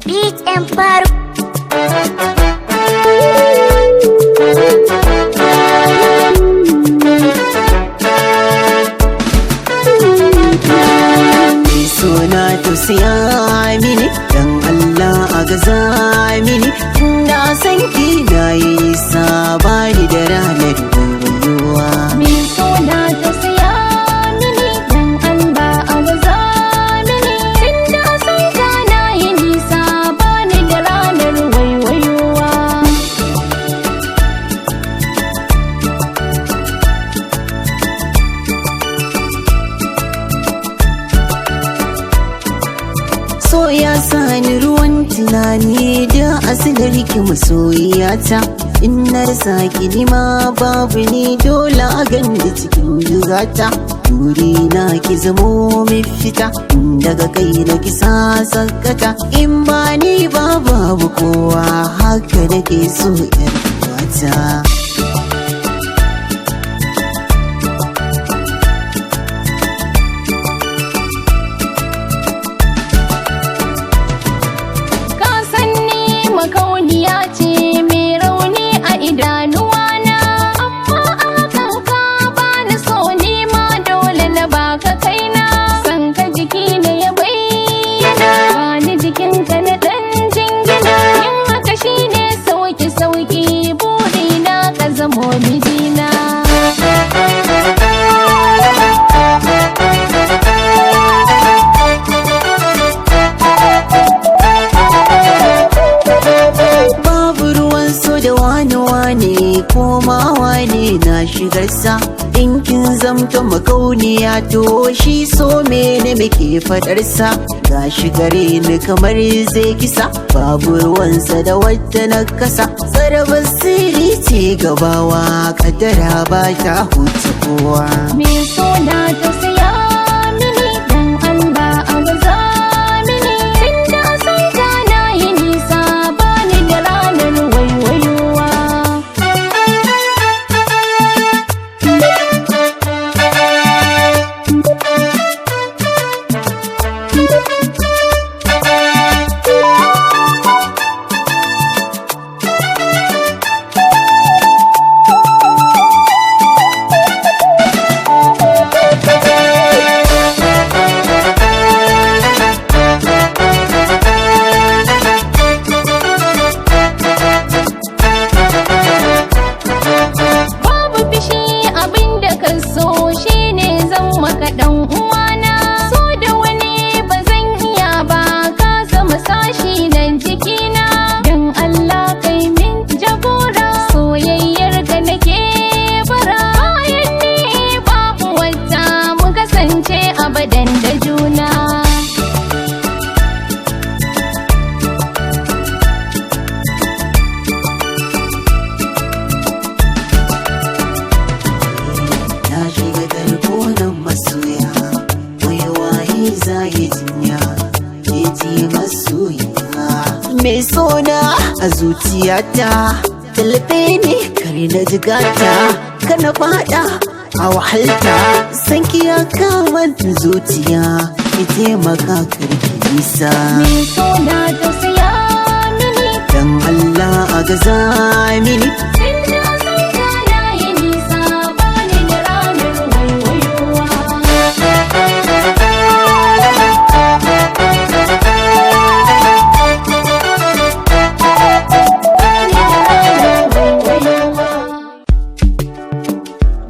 Beat Empire. Suna tausaya mini dan Allah a gaza mini, na san ki na yi sabani da ranar rayuwa. Me suna tausaya mini dan Allah a gaza mini, tunda san ka na yi nisa bani da ranar waiwaiwa. So ya sani ruwan tunani da asilar ki masoyiyata, in na rasa ki nima babu ni dole a gani cikin jigata. Duri na ki zamo mai fita, daga kai na ki sakata, in ba ni ba babu kowa, haka nake so yar uwata. Makauniya ce mai rauni a idanuwana, amma a hakan ka bani so ma dole na baka kaina. San ka jiki na ya bayyana, bani jikinka na dan jingina, yin haka shine sauki burina ka zamo mijina. Komawa ne na shigarsa, in kin zamta makauniya to shi so mene muke fadarsa. Ga shigare ni kamar zai kisa, babu ruwansa da wata na kasa. Tsarabar sirri ce gabawa, kadara ba ta huta kowa. Me suna tausaya mini dan Allah a gaza mini, tunda san ka na yi nisa bani da ranar waiwaiwa. So shine zan maka dan uwana, so da wani ba zan iya ba, ka zama sashi nan cikina. Dan Allah kai min jagora, soyayyar ka nake bara, bayan ni babu wata mu kasance abadan da juna. Mai sona a zuciyata, tallafe ne kare na jigata, kana fada a wahalta. Sanki ya kama zuciya, ki taimaka karki nisa. Me sona tausaya mini dan Allah a gaza mini, tunda san ka na yi nisa bani da ranar waiwaiwa.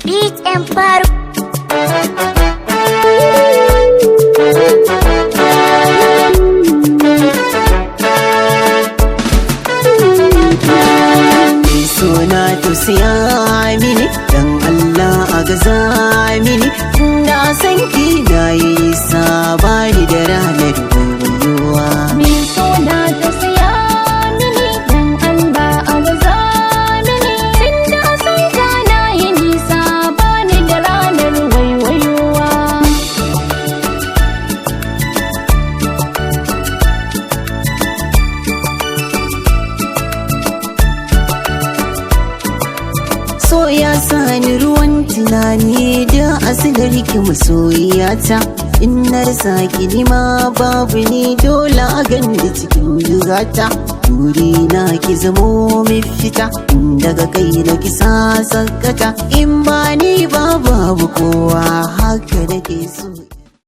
Beat Empire. suna tausaya mini dan Allah a gaza mini, na san ki na yi sabani da ranar rayuwa. Me suna tausaya mini dan Allah a gaza mini, tunda san ka na yi nisa bani da ranar waiwaiwa. So ya sani ruwan tunani da asilar ki masoyiyata, in na rasa ki nima babu ni dole a a gani cikin jigata. Burina ki zamo mai fita, daga kai na kisa sakata. In ba ni ba babu kowa, haka nake so.